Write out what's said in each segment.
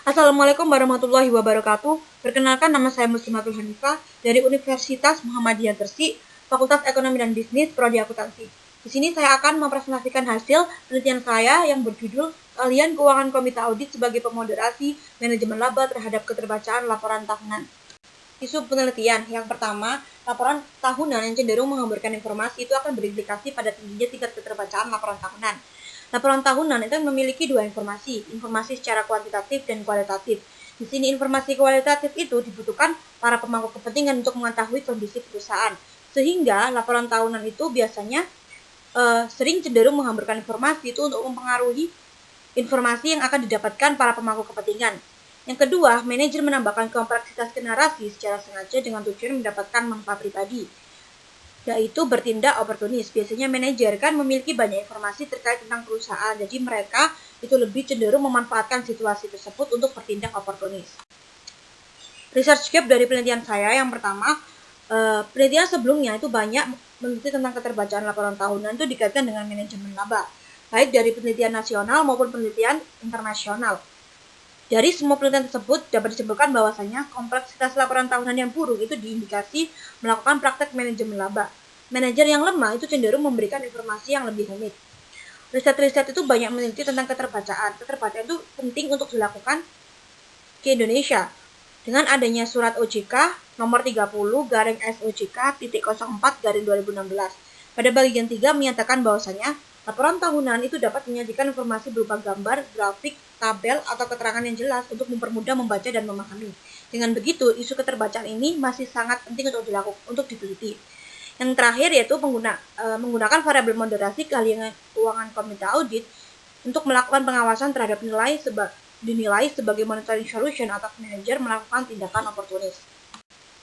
Assalamualaikum warahmatullahi wabarakatuh. Perkenalkan, nama saya Muslimatul Hanifah dari Universitas Muhammadiyah Gresik, Fakultas Ekonomi dan Bisnis, Prodi Akuntansi. Di sini saya akan mempresentasikan hasil penelitian saya yang berjudul Keahlian Keuangan Komite Audit sebagai Pemoderasi Manajemen Laba terhadap Keterbacaan Laporan Tahunan. Isu penelitian yang pertama, laporan tahunan yang cenderung menghamburkan informasi itu akan berimplikasi pada tingginya tingkat keterbacaan laporan tahunan. Laporan tahunan itu memiliki dua informasi secara kuantitatif dan kualitatif. Di sini informasi kualitatif itu dibutuhkan para pemangku kepentingan untuk mengetahui kondisi perusahaan. Sehingga laporan tahunan itu biasanya sering cenderung menghamburkan informasi itu untuk mempengaruhi informasi yang akan didapatkan para pemangku kepentingan. Yang kedua, manajer menambahkan kompleksitas ke narasi secara sengaja dengan tujuan mendapatkan manfaat pribadi, yaitu bertindak oportunis. Biasanya manajer kan memiliki banyak informasi terkait tentang perusahaan, jadi mereka itu lebih cenderung memanfaatkan situasi tersebut untuk bertindak oportunis. Research gap dari penelitian saya yang pertama, penelitian sebelumnya itu banyak meneliti tentang keterbacaan laporan tahunan itu dikaitkan dengan manajemen laba, baik dari penelitian nasional maupun penelitian internasional. Dari semua penelitian tersebut dapat disimpulkan bahwasanya kompleksitas laporan tahunan yang buruk itu diindikasi melakukan praktek manajemen laba. Manajer yang lemah itu cenderung memberikan informasi yang lebih rumit. Riset-riset itu banyak meneliti tentang keterbacaan. Keterbacaan itu penting untuk dilakukan di Indonesia. Dengan adanya surat OJK nomor 30/SOJK.04/2016. Pada bagian 3 menyatakan bahwasanya laporan tahunan itu dapat menyajikan informasi berupa gambar, grafik, tabel, atau keterangan yang jelas untuk mempermudah membaca dan memahami. Dengan begitu, isu keterbacaan ini masih sangat penting untuk diteliti. Yang terakhir yaitu menggunakan variabel moderasi keahlian keuangan komite audit untuk melakukan pengawasan terhadap dinilai sebagai monitoring solution atas manajer melakukan tindakan oportunis.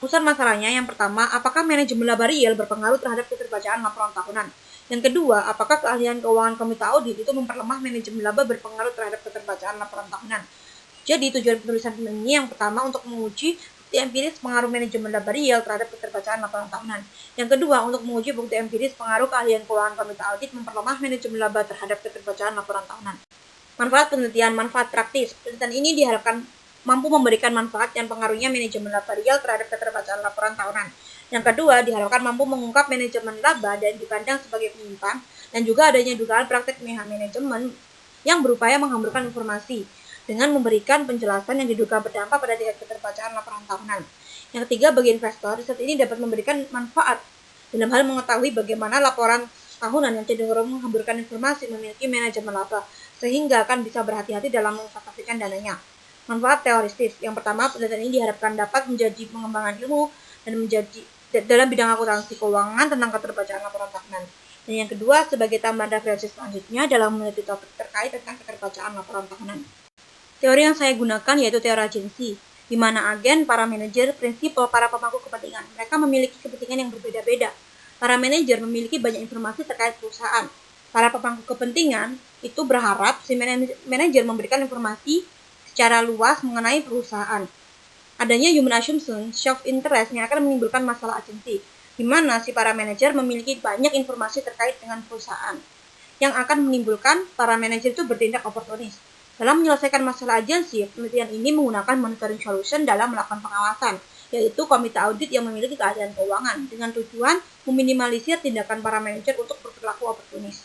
Pusat masalahnya yang pertama, apakah manajemen laba real berpengaruh terhadap keterbacaan laporan tahunan? Yang kedua, apakah keahlian keuangan komite audit itu memperlemah manajemen laba berpengaruh terhadap keterbacaan laporan tahunan? Jadi tujuan penulisan ini yang pertama untuk menguji bukti empiris pengaruh manajemen laba real terhadap keterbacaan laporan tahunan. Yang kedua, untuk menguji bukti empiris pengaruh keahlian keuangan komite audit memperlemah manajemen laba terhadap keterbacaan laporan tahunan. Manfaat penelitian, manfaat praktis. Penelitian ini diharapkan mampu memberikan manfaat yang pengaruhnya manajemen laba real terhadap keterbacaan laporan tahunan. Yang kedua, diharapkan mampu mengungkap manajemen laba dan dipandang sebagai penyimpang, dan juga adanya dugaan praktek manajemen yang berupaya menghamburkan informasi dengan memberikan penjelasan yang diduga berdampak pada tingkat keterbacaan laporan tahunan. Yang ketiga, bagi investor, riset ini dapat memberikan manfaat dalam hal mengetahui bagaimana laporan tahunan yang cenderung menghamburkan informasi memiliki manajemen laba, sehingga akan bisa berhati-hati dalam menginvestasikan dananya. Manfaat teoristis. Yang pertama, penelitian ini diharapkan dapat menjadi pengembangan ilmu dan menjadi dalam bidang akuntansi keuangan tentang keterbacaan laporan tahunan. Dan yang kedua, sebagai tambahan referensi selanjutnya dalam meneliti topik terkait tentang keterbacaan laporan tahunan. Teori yang saya gunakan yaitu teori agensi, di mana agen, para manajer, prinsipal, para pemangku kepentingan. Mereka memiliki kepentingan yang berbeda-beda. Para manajer memiliki banyak informasi terkait perusahaan. Para pemangku kepentingan itu berharap si manajer memberikan informasi secara luas mengenai perusahaan. Adanya human assumption, self-interest yang akan menimbulkan masalah agensi, di mana si para manajer memiliki banyak informasi terkait dengan perusahaan, yang akan menimbulkan para manajer itu bertindak oportunis. Dalam menyelesaikan masalah agensi, penelitian ini menggunakan monitoring solution dalam melakukan pengawasan, yaitu komite audit yang memiliki keahlian keuangan, dengan tujuan meminimalisir tindakan para manajer untuk berperilaku oportunis.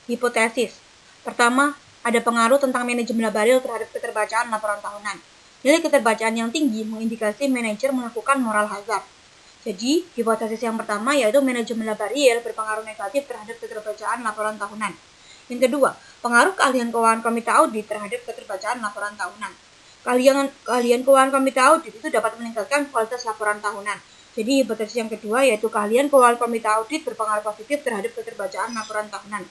Hipotesis. Pertama, ada pengaruh tentang manajemen laba real terhadap keterbacaan laporan tahunan. Nilai keterbacaan yang tinggi mengindikasi manajer melakukan moral hazard. Jadi, hipotesis yang pertama yaitu manajemen laba real berpengaruh negatif terhadap keterbacaan laporan tahunan. Yang kedua, pengaruh keahlian keuangan komite audit terhadap keterbacaan laporan tahunan. Keahlian keuangan komite audit itu dapat meningkatkan kualitas laporan tahunan. Jadi, hipotesis yang kedua yaitu keahlian keuangan komite audit berpengaruh positif terhadap keterbacaan laporan tahunan.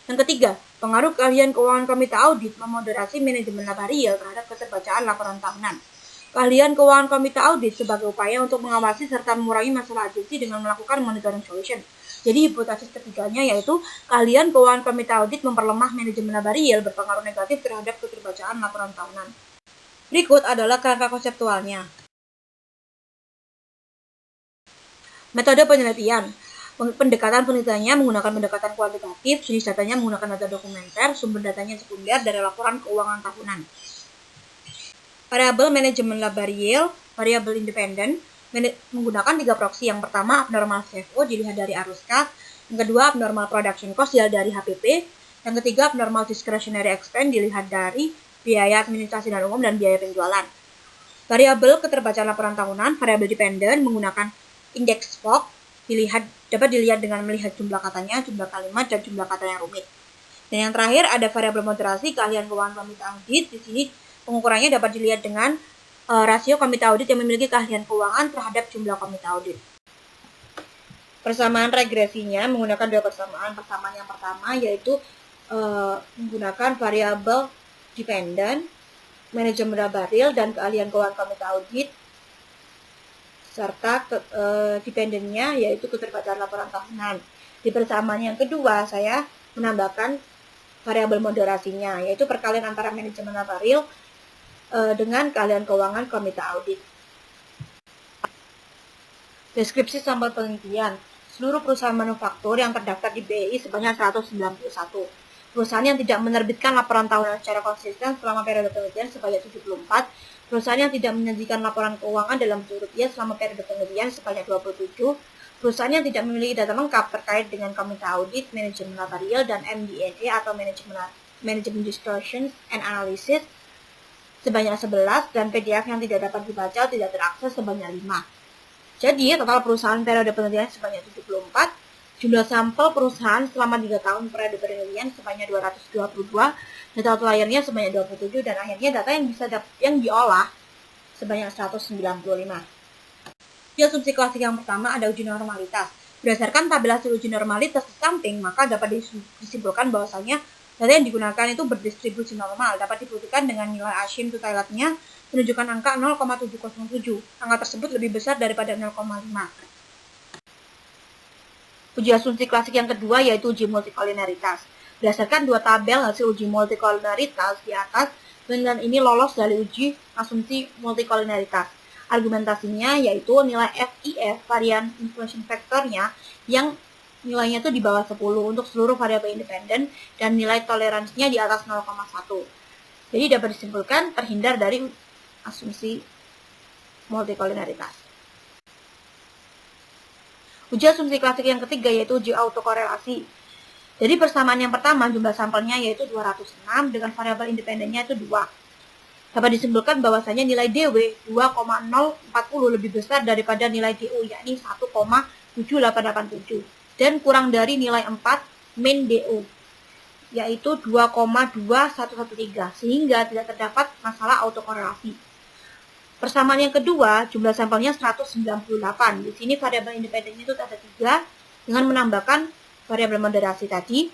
Yang ketiga, pengaruh keahlian keuangan komite audit memoderasi manajemen laba real terhadap keterbacaan laporan tahunan. Keahlian keuangan komite audit sebagai upaya untuk mengawasi serta mengurangi masalah agensi dengan melakukan monitoring solution. Jadi hipotesis ketiganya yaitu keahlian keuangan komite audit memperlemah manajemen laba real berpengaruh negatif terhadap keterbacaan laporan tahunan. Berikut adalah kerangka konseptualnya. Metode penelitian. Pendekatan penelitiannya menggunakan pendekatan kuantitatif, jenis datanya menggunakan data dokumenter, sumber datanya sekunder dari laporan keuangan tahunan. Variabel manajemen labarial, variabel independen, menggunakan 3 proksi. Yang pertama, abnormal CFO dilihat dari arus kas. Yang kedua, abnormal production cost dilihat dari HPP. Yang ketiga, abnormal discretionary expense dilihat dari biaya administrasi dan umum dan biaya penjualan. Variabel keterbacaan laporan tahunan, variabel dependen menggunakan indeks Fogg, dapat dilihat dengan melihat jumlah katanya, jumlah kalimat, dan jumlah kata yang rumit. Dan yang terakhir ada variabel moderasi, keahlian keuangan komite audit. Di sini pengukurannya dapat dilihat dengan rasio komite audit yang memiliki keahlian keuangan terhadap jumlah komite audit. Persamaan regresinya menggunakan 2 persamaan. Persamaan yang pertama yaitu menggunakan variabel dependen, manajemen labarial, dan keahlian keuangan komite audit, serta dependennya yaitu keterbacaan laporan tahunan. Di persamaan yang kedua, saya menambahkan variabel moderasinya, yaitu perkalian antara manajemen labarial dengan keahlian keuangan komite audit. Deskripsi sampel penelitian. Seluruh perusahaan manufaktur yang terdaftar di BI sebanyak 191. Perusahaan yang tidak menerbitkan laporan tahunan secara konsisten selama periode penelitian sebanyak 74, perusahaan yang tidak menyajikan laporan keuangan dalam bentuk rupiah selama periode penelitian sebanyak 27, perusahaan yang tidak memiliki data lengkap terkait dengan komite audit, manajemen labarial, dan MD&A atau Management Distortions and Analysis sebanyak 11, dan PDF yang tidak dapat dibaca atau tidak terakses sebanyak 5. Jadi, total perusahaan periode penelitian sebanyak 74, jumlah sampel perusahaan selama 3 tahun periode penelitian sebanyak 222, data outliernya sebanyak 27, dan akhirnya data yang diolah sebanyak 195. Di asumsi klasik yang pertama ada uji normalitas. Berdasarkan tabel hasil uji normalitas di samping, maka dapat disimpulkan bahwasanya data yang digunakan itu berdistribusi normal, dapat dibuktikan dengan nilai Aschim to Taylor-nya menunjukkan angka 0,707. Angka tersebut lebih besar daripada 0,5. Uji asumsi klasik yang kedua yaitu uji multikoliniaritas. Berdasarkan 2 tabel hasil uji multikoliniaritas di atas, penelitian ini lolos dari uji asumsi multikoliniaritas. Argumentasinya yaitu nilai FIF, varian inflation factor-nya, yang nilainya itu di bawah 10 untuk seluruh variabel independen dan nilai toleransinya di atas 0,1. Jadi dapat disimpulkan terhindar dari asumsi multikoliniaritas. Uji asumsi klasik yang ketiga yaitu uji autokorelasi. Jadi persamaan yang pertama jumlah sampelnya yaitu 206 dengan variabel independennya itu 2. Dapat disimpulkan bahwasanya nilai DW 2,040 lebih besar daripada nilai DO yakni 1,7887 dan kurang dari nilai 4 main DO yaitu 2,2113 sehingga tidak terdapat masalah autokorelasi. Persamaan yang kedua, jumlah sampelnya 198. Di sini variabel independennya itu ada 3 dengan menambahkan variabel moderasi tadi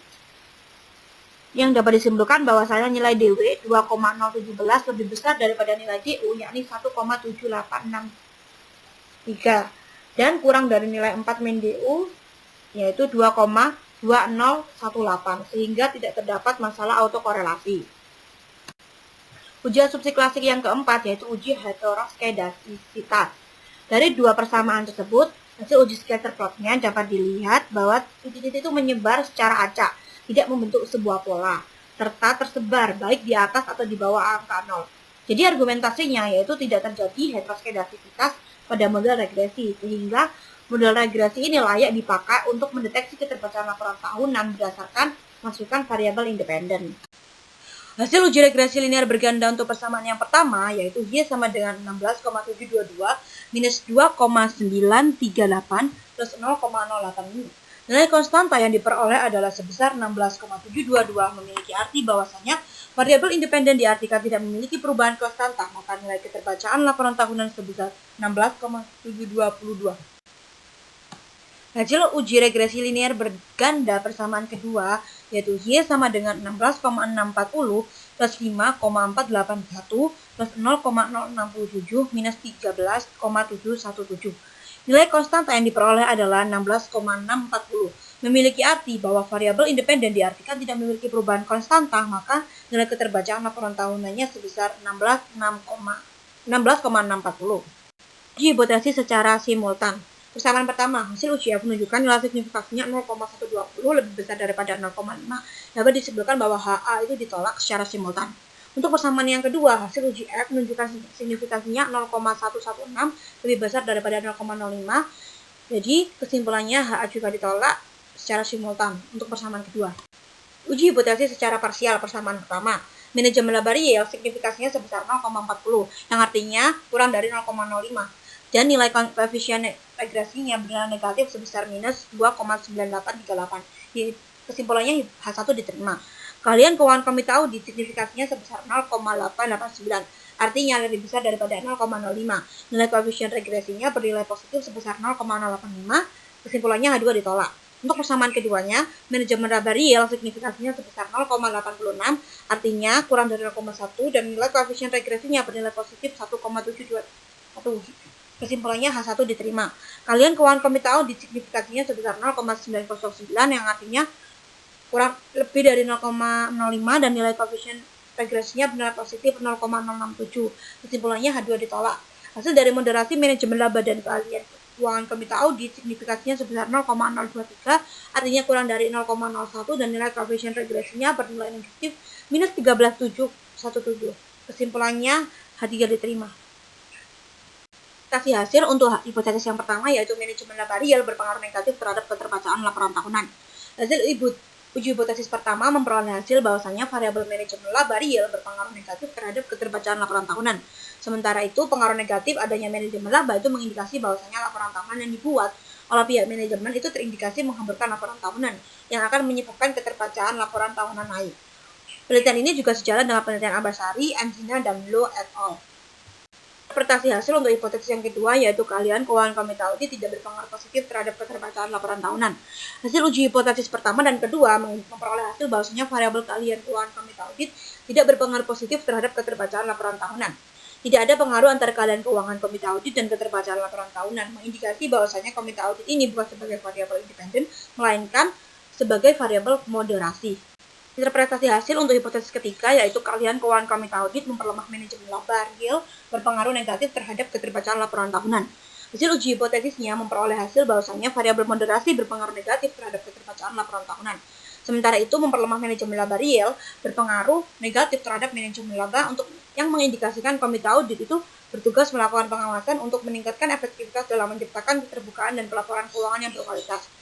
yang dapat disimpulkan bahwasanya nilai DW 2,017 lebih besar daripada nilai DU yakni 1,7863 dan kurang dari nilai 4 min DU yaitu 2,2018 sehingga tidak terdapat masalah autokorelasi. Uji asumsi klasik yang keempat yaitu uji heteroskedastisitas. Dari 2 persamaan tersebut, hasil uji scatter plotnya dapat dilihat bahwa titik-titik itu menyebar secara acak, tidak membentuk sebuah pola, serta tersebar baik di atas atau di bawah angka 0. Jadi argumentasinya yaitu tidak terjadi heteroskedastisitas pada model regresi, sehingga model regresi ini layak dipakai untuk mendeteksi keterbacaan laporan tahunan berdasarkan masukan variabel independen. Hasil uji regresi linear berganda untuk persamaan yang pertama yaitu Y sama dengan 16,722 minus 2,938 plus 0,085. Nilai konstanta yang diperoleh adalah sebesar 16,722 memiliki arti bahwasanya variabel independen diartikan tidak memiliki perubahan konstanta, maka nilai keterbacaan laporan tahunan sebesar 16,722. Hasil uji regresi linear berganda persamaan kedua yaitu Y sama dengan 16,640 plus 5,481 plus 0,067 minus 13,717. Nilai konstanta yang diperoleh adalah 16,640. Memiliki arti bahwa variabel independen diartikan tidak memiliki perubahan konstanta, maka nilai keterbacaan laporan tahunannya sebesar 16,640. Uji hipotesis secara simultan. Persamaan pertama, hasil uji F menunjukkan nilai signifikasinya 0,120 lebih besar daripada 0,5. Dapat disimpulkan bahwa HA itu ditolak secara simultan. Untuk persamaan yang kedua, hasil uji F menunjukkan signifikasinya 0,116 lebih besar daripada 0,05. Jadi kesimpulannya HA juga ditolak secara simultan untuk persamaan kedua. Uji hipotesis secara parsial persamaan pertama. Manajemen laba real signifikasinya sebesar 0,40, yang artinya kurang dari 0,05. Dan nilai koefisien regresinya bernilai negatif sebesar minus 2,9838. Kesimpulannya H1 diterima. Kalian keuangan komite audit signifikasinya sebesar 0,889, artinya lebih besar daripada 0,05. Nilai koefisien regresinya bernilai positif sebesar 0,085. Kesimpulannya H2 ditolak. Untuk persamaan keduanya, manajemen laba real signifikasinya sebesar 0,86, artinya kurang dari 0,1, dan nilai koefisien regresinya bernilai positif 1,721. Kesimpulannya H1 diterima. Kalian keuangan komite audit signifikasinya sebesar 0,909, yang artinya kurang lebih dari 0,05, dan nilai koefisien regresinya bernilai positif 0,067. Kesimpulannya H2 ditolak. Hasil dari moderasi manajemen laba dan kalian keuangan komite audit signifikasinya sebesar 0,023, artinya kurang dari 0,01, dan nilai koefisien regresinya bernilai negatif minus 13,717. Kesimpulannya H3 diterima. Kasih hasil untuk hipotesis yang pertama, yaitu manajemen laba real berpengaruh negatif terhadap keterbacaan laporan tahunan. Hasil uji hipotesis pertama memperoleh hasil bahwasanya variabel manajemen laba real berpengaruh negatif terhadap keterbacaan laporan tahunan. Sementara itu, pengaruh negatif adanya manajemen laba itu mengindikasi bahwasanya laporan tahunan yang dibuat oleh pihak manajemen itu terindikasi menghamburkan laporan tahunan yang akan menyebabkan keterbacaan laporan tahunan naik. Penelitian ini juga sejalan dengan penelitian Abasari, Enzina, dan Low et al. Interpretasi hasil untuk hipotesis yang kedua, yaitu kalian keuangan komite audit tidak berpengaruh positif terhadap keterbacaan laporan tahunan. Hasil uji hipotesis pertama dan kedua memperoleh hasil bahwasanya variabel kalian keuangan komite audit tidak berpengaruh positif terhadap keterbacaan laporan tahunan. Tidak ada pengaruh antara kalian keuangan komite audit dan keterbacaan laporan tahunan, mengindikasi bahwasanya komite audit ini bukan sebagai variabel independen, melainkan sebagai variabel moderasi. Interpretasi hasil untuk hipotesis ketiga, yaitu kalian keuangan komite audit memperlemah manajemen laba real berpengaruh negatif terhadap keterbacaan laporan tahunan. Hasil uji hipotesisnya memperoleh hasil bahwasanya variabel moderasi berpengaruh negatif terhadap keterbacaan laporan tahunan. Sementara itu, memperlemah manajemen laba real berpengaruh negatif terhadap manajemen laba untuk yang mengindikasikan komite audit itu bertugas melakukan pengawasan untuk meningkatkan efektivitas dalam menciptakan keterbukaan dan pelaporan keuangan yang berkualitas.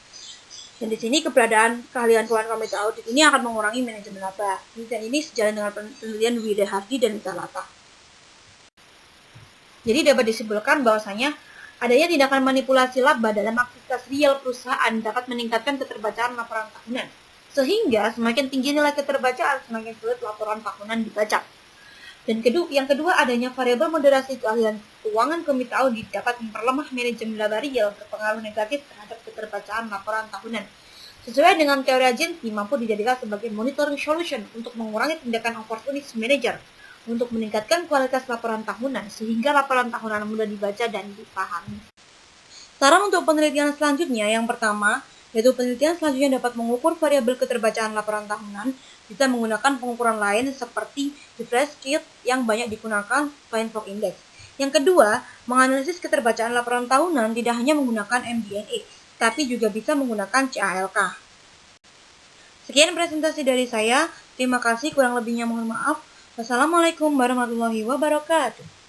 Dan di sini keberadaan keahlian keuangan komite audit ini akan mengurangi manajemen laba. Penelitian ini sejalan dengan penelitian Widya Hardi dan Talata. Jadi dapat disimpulkan bahwasanya adanya tindakan manipulasi laba dalam aktivitas real perusahaan dapat meningkatkan keterbacaan laporan tahunan. Sehingga semakin tinggi nilai keterbacaan, semakin sulit laporan tahunan dibaca. Dan yang kedua, adanya variabel moderasi keahlian keuangan komite audit dapat memperlemah manajemen laba real berpengaruh negatif terhadap keterbacaan laporan tahunan. Sesuai dengan teori agensi, mampu dijadikan sebagai monitoring solution untuk mengurangi tindakan opportunist manager untuk meningkatkan kualitas laporan tahunan sehingga laporan tahunan mudah dibaca dan dipahami. Saran untuk penelitian selanjutnya, yang pertama, yaitu penelitian selanjutnya dapat mengukur variabel keterbacaan laporan tahunan bisa menggunakan pengukuran lain seperti differential yang banyak digunakan Feinberg Index. Yang kedua, menganalisis keterbacaan laporan tahunan tidak hanya menggunakan MD&A, tapi juga bisa menggunakan CALK. Sekian presentasi dari saya. Terima kasih, kurang lebihnya mohon maaf. Wassalamualaikum warahmatullahi wabarakatuh.